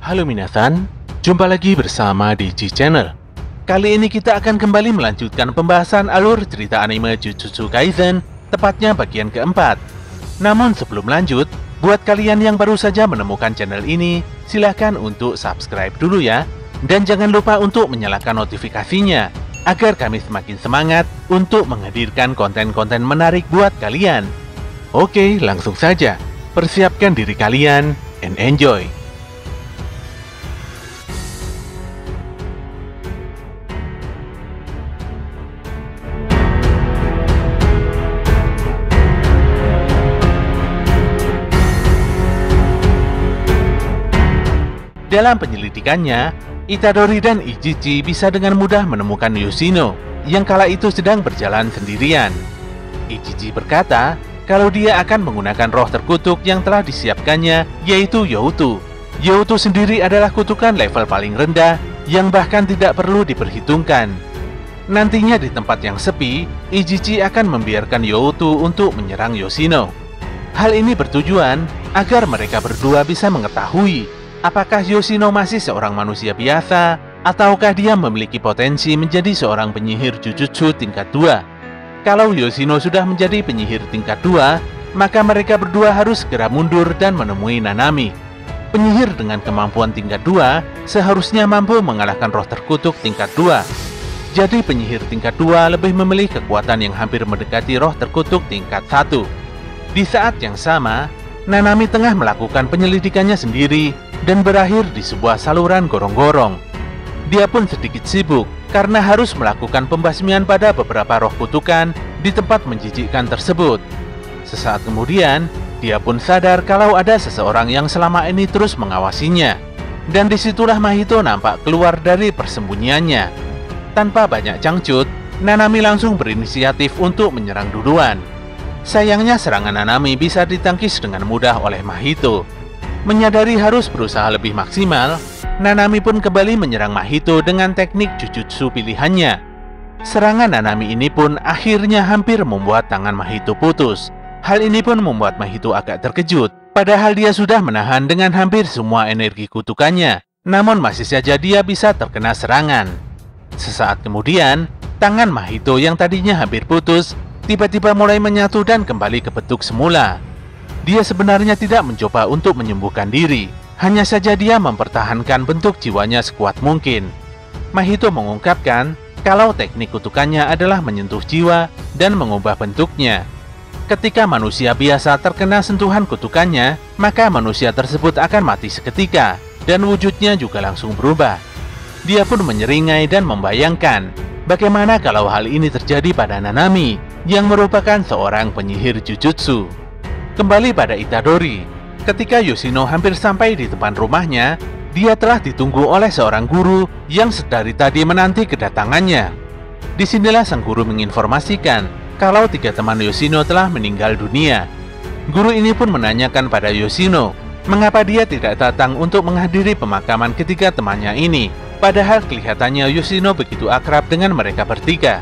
Halo minasan, jumpa lagi bersama DJ Channel. Kali ini kita akan kembali melanjutkan pembahasan alur cerita anime Jujutsu Kaisen, tepatnya bagian keempat. Namun sebelum lanjut, buat kalian yang baru saja menemukan channel ini, silahkan untuk subscribe dulu ya. Dan jangan lupa untuk menyalakan notifikasinya, agar kami semakin semangat untuk menghadirkan konten-konten menarik buat kalian. Oke, langsung saja. Persiapkan diri kalian and enjoy. Dalam penyelidikannya, Itadori dan Ichichi bisa dengan mudah menemukan Yoshino yang kala itu sedang berjalan sendirian. Ichichi berkata kalau dia akan menggunakan roh terkutuk yang telah disiapkannya, yaitu Youtu. Youtu sendiri adalah kutukan level paling rendah yang bahkan tidak perlu diperhitungkan. Nantinya di tempat yang sepi, Ichichi akan membiarkan Youtu untuk menyerang Yoshino. Hal ini bertujuan agar mereka berdua bisa mengetahui apakah Yoshino masih seorang manusia biasa, ataukah dia memiliki potensi menjadi seorang penyihir Jujutsu tingkat 2. Kalau Yoshino sudah menjadi penyihir tingkat 2, maka mereka berdua harus segera mundur dan menemui Nanami. Penyihir dengan kemampuan tingkat 2 seharusnya mampu mengalahkan roh terkutuk tingkat 2. Jadi penyihir tingkat 2 lebih memiliki kekuatan yang hampir mendekati roh terkutuk tingkat 1. Di saat yang sama, Nanami tengah melakukan penyelidikannya sendiri dan berakhir di sebuah saluran gorong-gorong. Dia pun sedikit sibuk karena harus melakukan pembasmian pada beberapa roh kutukan di tempat menjijikkan tersebut. Sesaat kemudian, dia pun sadar kalau ada seseorang yang selama ini terus mengawasinya. Dan disitulah Mahito nampak keluar dari persembunyiannya. Tanpa banyak cangcut, Nanami langsung berinisiatif untuk menyerang duluan. Sayangnya serangan Nanami bisa ditangkis dengan mudah oleh Mahito. Menyadari harus berusaha lebih maksimal, Nanami pun kembali menyerang Mahito dengan teknik Jujutsu pilihannya. Serangan Nanami ini pun akhirnya hampir membuat tangan Mahito putus. Hal ini pun membuat Mahito agak terkejut, padahal dia sudah menahan dengan hampir semua energi kutukannya. Namun masih saja dia bisa terkena serangan. Sesaat kemudian, tangan Mahito yang tadinya hampir putus tiba-tiba mulai menyatu dan kembali ke bentuk semula. Dia sebenarnya tidak mencoba untuk menyembuhkan diri, hanya saja dia mempertahankan bentuk jiwanya sekuat mungkin. Mahito mengungkapkan kalau teknik kutukannya adalah menyentuh jiwa dan mengubah bentuknya. Ketika manusia biasa terkena sentuhan kutukannya, maka manusia tersebut akan mati seketika dan wujudnya juga langsung berubah. Dia pun menyeringai dan membayangkan bagaimana kalau hal ini terjadi pada Nanami yang merupakan seorang penyihir Jujutsu. Kembali pada Itadori, ketika Yoshino hampir sampai di depan rumahnya, dia telah ditunggu oleh seorang guru yang sedari tadi menanti kedatangannya. Disinilah sang guru menginformasikan kalau 3 teman Yoshino telah meninggal dunia. Guru ini pun menanyakan pada Yoshino, mengapa dia tidak datang untuk menghadiri pemakaman ketiga temannya ini, padahal kelihatannya Yoshino begitu akrab dengan mereka bertiga.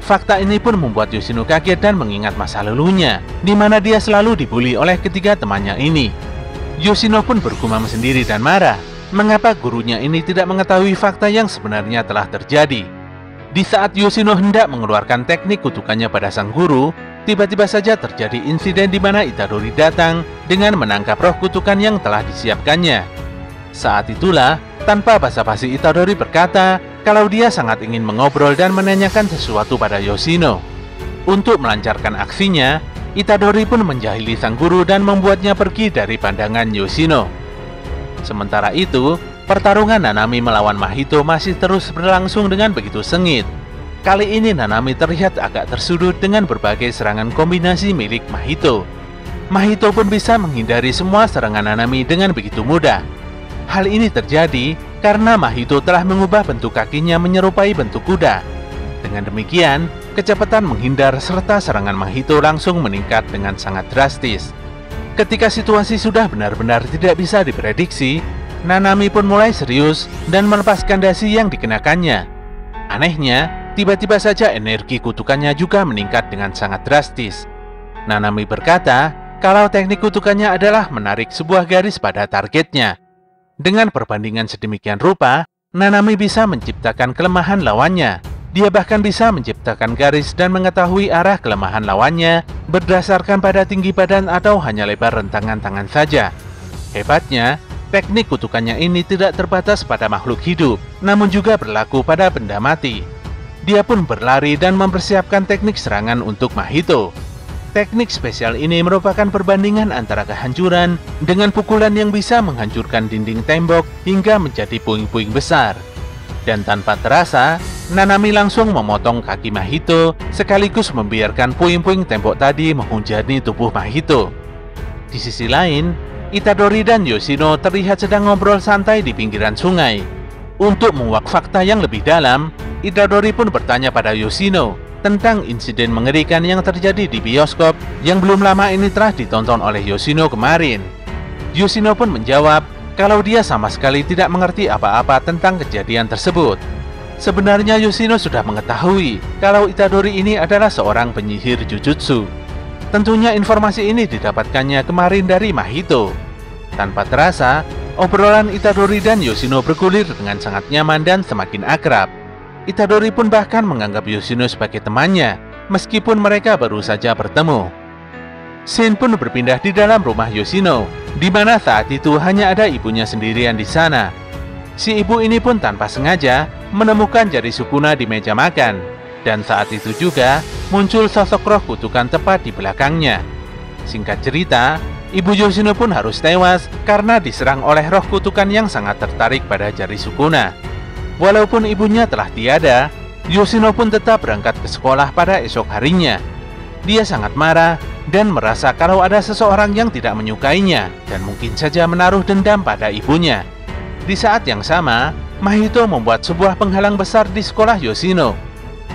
Fakta ini pun membuat Yoshino kaget dan mengingat masa lalunya, di mana dia selalu dibully oleh ketiga temannya ini. Yoshino pun bergumam sendiri dan marah, mengapa gurunya ini tidak mengetahui fakta yang sebenarnya telah terjadi. Di saat Yoshino hendak mengeluarkan teknik kutukannya pada sang guru, tiba-tiba saja terjadi insiden di mana Itadori datang dengan menangkap roh kutukan yang telah disiapkannya. Saat itulah, tanpa basa-basi Itadori berkata kalau dia sangat ingin mengobrol dan menanyakan sesuatu pada Yoshino. Untuk melancarkan aksinya, Itadori pun menjahili sang guru dan membuatnya pergi dari pandangan Yoshino. Sementara itu, pertarungan Nanami melawan Mahito masih terus berlangsung dengan begitu sengit. Kali ini Nanami terlihat agak tersudut dengan berbagai serangan kombinasi milik Mahito. Mahito pun bisa menghindari semua serangan Nanami dengan begitu mudah. Hal ini terjadi karena Mahito telah mengubah bentuk kakinya menyerupai bentuk kuda. Dengan demikian, kecepatan menghindar serta serangan Mahito langsung meningkat dengan sangat drastis. Ketika situasi sudah benar-benar tidak bisa diprediksi, Nanami pun mulai serius dan melepaskan dasi yang dikenakannya. Anehnya, tiba-tiba saja energi kutukannya juga meningkat dengan sangat drastis. Nanami berkata kalau teknik kutukannya adalah menarik sebuah garis pada targetnya. Dengan perbandingan sedemikian rupa, Nanami bisa menciptakan kelemahan lawannya. Dia bahkan bisa menciptakan garis dan mengetahui arah kelemahan lawannya berdasarkan pada tinggi badan atau hanya lebar rentangan tangan saja. Hebatnya, teknik kutukannya ini tidak terbatas pada makhluk hidup, namun juga berlaku pada benda mati. Dia pun berlari dan mempersiapkan teknik serangan untuk Mahito. Teknik spesial ini merupakan perbandingan antara kehancuran dengan pukulan yang bisa menghancurkan dinding tembok hingga menjadi puing-puing besar. Dan tanpa terasa, Nanami langsung memotong kaki Mahito sekaligus membiarkan puing-puing tembok tadi menghujani tubuh Mahito. Di sisi lain, Itadori dan Yoshino terlihat sedang ngobrol santai di pinggiran sungai. Untuk menguak fakta yang lebih dalam, Itadori pun bertanya pada Yoshino tentang insiden mengerikan yang terjadi di bioskop yang belum lama ini telah ditonton oleh Yoshino kemarin. Yoshino pun menjawab kalau dia sama sekali tidak mengerti apa-apa tentang kejadian tersebut. Sebenarnya Yoshino sudah mengetahui kalau Itadori ini adalah seorang penyihir Jujutsu. Tentunya informasi ini didapatkannya kemarin dari Mahito. Tanpa terasa, obrolan Itadori dan Yoshino bergulir dengan sangat nyaman dan semakin akrab. Itadori pun bahkan menganggap Yoshino sebagai temannya, meskipun mereka baru saja bertemu. Scene pun berpindah di dalam rumah Yoshino, di mana saat itu hanya ada ibunya sendirian di sana. Si ibu ini pun tanpa sengaja menemukan jari Sukuna di meja makan, dan saat itu juga muncul sosok roh kutukan tepat di belakangnya. Singkat cerita, ibu Yoshino pun harus tewas karena diserang oleh roh kutukan yang sangat tertarik pada jari Sukuna. Walaupun ibunya telah tiada, Yoshino pun tetap berangkat ke sekolah pada esok harinya. Dia sangat marah dan merasa kalau ada seseorang yang tidak menyukainya dan mungkin saja menaruh dendam pada ibunya. Di saat yang sama, Mahito membuat sebuah penghalang besar di sekolah Yoshino.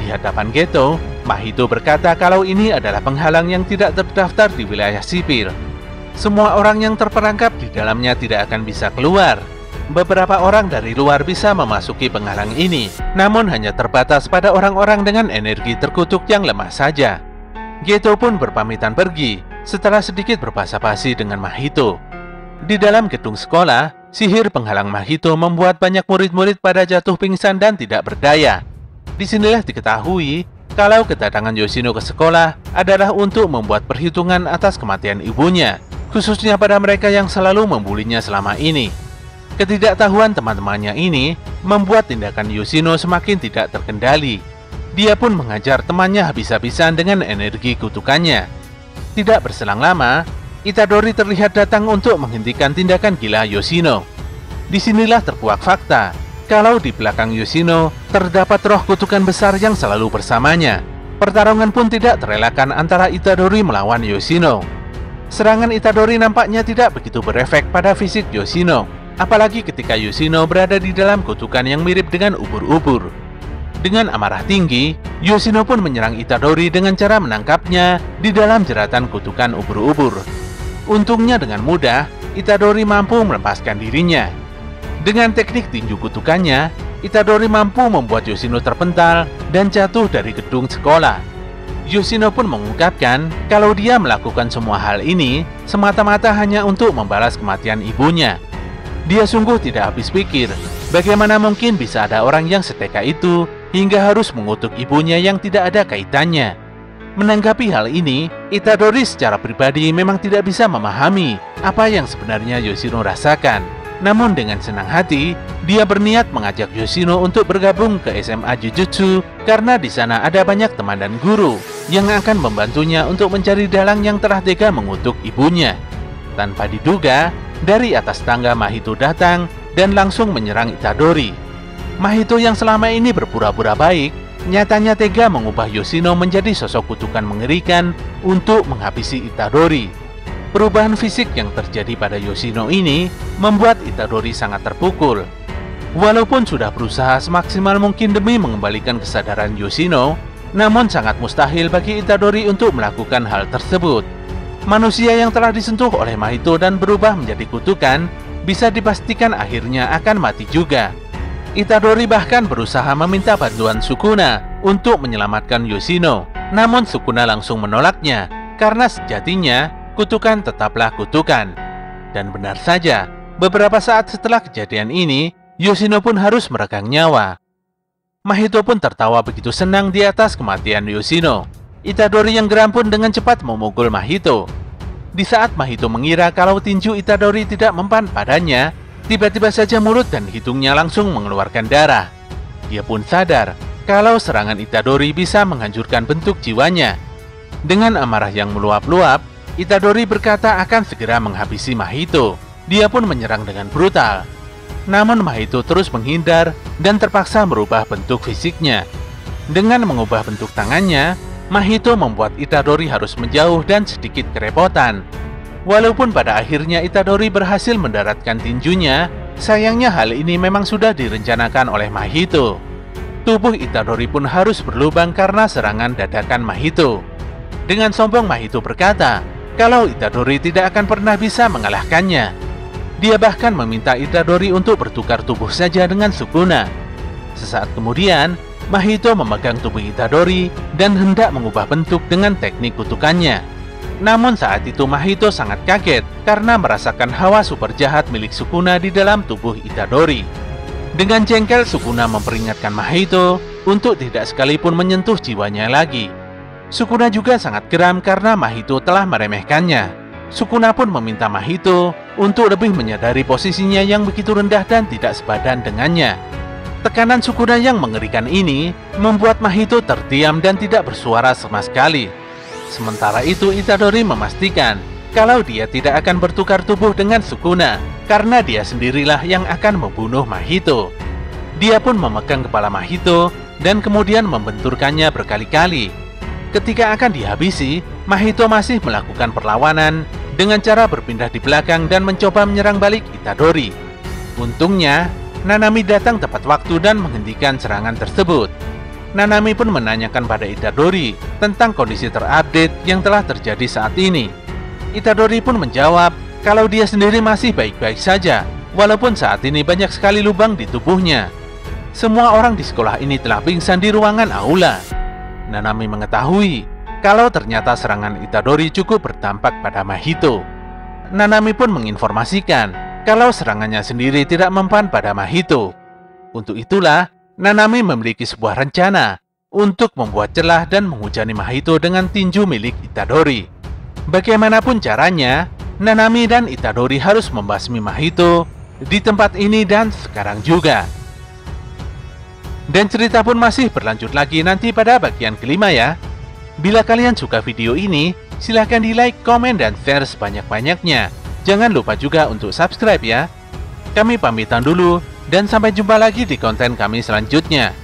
Di hadapan Geto, Mahito berkata kalau ini adalah penghalang yang tidak terdaftar di wilayah sipil. Semua orang yang terperangkap di dalamnya tidak akan bisa keluar. Beberapa orang dari luar bisa memasuki penghalang ini, namun hanya terbatas pada orang-orang dengan energi terkutuk yang lemah saja. Geto pun berpamitan pergi setelah sedikit berbasa-basi dengan Mahito. Di dalam gedung sekolah, sihir penghalang Mahito membuat banyak murid-murid pada jatuh pingsan dan tidak berdaya. Disinilah diketahui kalau kedatangan Yoshino ke sekolah adalah untuk membuat perhitungan atas kematian ibunya, khususnya pada mereka yang selalu membulinya selama ini. Ketidaktahuan teman-temannya ini membuat tindakan Yoshino semakin tidak terkendali. Dia pun mengajar temannya habis-habisan dengan energi kutukannya. Tidak berselang lama, Itadori terlihat datang untuk menghentikan tindakan gila Yoshino. Disinilah terkuak fakta kalau di belakang Yoshino terdapat roh kutukan besar yang selalu bersamanya. Pertarungan pun tidak terelakkan antara Itadori melawan Yoshino. Serangan Itadori nampaknya tidak begitu berefek pada fisik Yoshino, apalagi ketika Yoshino berada di dalam kutukan yang mirip dengan ubur-ubur. Dengan amarah tinggi, Yoshino pun menyerang Itadori dengan cara menangkapnya di dalam jeratan kutukan ubur-ubur. Untungnya dengan mudah, Itadori mampu melepaskan dirinya. Dengan teknik tinju kutukannya, Itadori mampu membuat Yoshino terpental dan jatuh dari gedung sekolah. Yoshino pun mengungkapkan kalau dia melakukan semua hal ini semata-mata hanya untuk membalas kematian ibunya. Dia sungguh tidak habis pikir, bagaimana mungkin bisa ada orang yang seteka itu hingga harus mengutuk ibunya yang tidak ada kaitannya. Menanggapi hal ini, Itadori secara pribadi memang tidak bisa memahami apa yang sebenarnya Yoshino rasakan. Namun dengan senang hati, dia berniat mengajak Yoshino untuk bergabung ke SMA Jujutsu karena di sana ada banyak teman dan guru yang akan membantunya untuk mencari dalang yang telah tega mengutuk ibunya. Tanpa diduga, dari atas tangga Mahito datang dan langsung menyerang Itadori. Mahito yang selama ini berpura-pura baik, nyatanya tega mengubah Yoshino menjadi sosok kutukan mengerikan untuk menghabisi Itadori. Perubahan fisik yang terjadi pada Yoshino ini membuat Itadori sangat terpukul. Walaupun sudah berusaha semaksimal mungkin demi mengembalikan kesadaran Yoshino, namun sangat mustahil bagi Itadori untuk melakukan hal tersebut. Manusia yang telah disentuh oleh Mahito dan berubah menjadi kutukan bisa dipastikan akhirnya akan mati juga. Itadori bahkan berusaha meminta bantuan Sukuna untuk menyelamatkan Yoshino, namun Sukuna langsung menolaknya karena sejatinya kutukan tetaplah kutukan. Dan benar saja, Beberapa saat setelah kejadian ini, Yoshino pun harus meregang nyawa. Mahito pun tertawa begitu senang di atas kematian Yoshino. Itadori yang geram pun dengan cepat memukul Mahito. Di saat Mahito mengira kalau tinju Itadori tidak mempan padanya, tiba-tiba saja mulut dan hidungnya langsung mengeluarkan darah. Dia pun sadar kalau serangan Itadori bisa menghancurkan bentuk jiwanya. Dengan amarah yang meluap-luap, Itadori berkata akan segera menghabisi Mahito. Dia pun menyerang dengan brutal. Namun Mahito terus menghindar dan terpaksa merubah bentuk fisiknya. Dengan mengubah bentuk tangannya, Mahito membuat Itadori harus menjauh dan sedikit kerepotan. Walaupun pada akhirnya Itadori berhasil mendaratkan tinjunya, sayangnya hal ini memang sudah direncanakan oleh Mahito. Tubuh Itadori pun harus berlubang karena serangan dadakan Mahito. Dengan sombong Mahito berkata kalau Itadori tidak akan pernah bisa mengalahkannya. Dia bahkan meminta Itadori untuk bertukar tubuh saja dengan Sukuna. Sesaat kemudian, Mahito memegang tubuh Itadori dan hendak mengubah bentuk dengan teknik kutukannya. Namun saat itu Mahito sangat kaget karena merasakan hawa super jahat milik Sukuna di dalam tubuh Itadori. Dengan jengkel, Sukuna memperingatkan Mahito untuk tidak sekalipun menyentuh jiwanya lagi. Sukuna juga sangat geram karena Mahito telah meremehkannya. Sukuna pun meminta Mahito untuk lebih menyadari posisinya yang begitu rendah dan tidak sepadan dengannya. Tekanan Sukuna yang mengerikan ini membuat Mahito terdiam dan tidak bersuara sama sekali. Sementara itu Itadori memastikan kalau dia tidak akan bertukar tubuh dengan Sukuna karena dia sendirilah yang akan membunuh Mahito. Dia pun memegang kepala Mahito dan kemudian membenturkannya berkali-kali. Ketika akan dihabisi, Mahito masih melakukan perlawanan dengan cara berpindah di belakang dan mencoba menyerang balik Itadori. Untungnya, Nanami datang tepat waktu dan menghentikan serangan tersebut. Nanami pun menanyakan pada Itadori tentang kondisi terupdate yang telah terjadi saat ini. Itadori pun menjawab kalau dia sendiri masih baik-baik saja, walaupun saat ini banyak sekali lubang di tubuhnya. Semua orang di sekolah ini telah pingsan di ruangan aula. Nanami mengetahui kalau ternyata serangan Itadori cukup berdampak pada Mahito. Nanami pun menginformasikan kalau serangannya sendiri tidak mempan pada Mahito. Untuk itulah, Nanami memiliki sebuah rencana untuk membuat celah dan menghujani Mahito dengan tinju milik Itadori. Bagaimanapun caranya, Nanami dan Itadori harus membasmi Mahito di tempat ini dan sekarang juga. Dan cerita pun masih berlanjut lagi nanti pada bagian kelima ya. Bila kalian suka video ini, silahkan di like, komen, dan share sebanyak-banyaknya. Jangan lupa juga untuk subscribe ya. Kami pamitan dulu, dan sampai jumpa lagi di konten kami selanjutnya.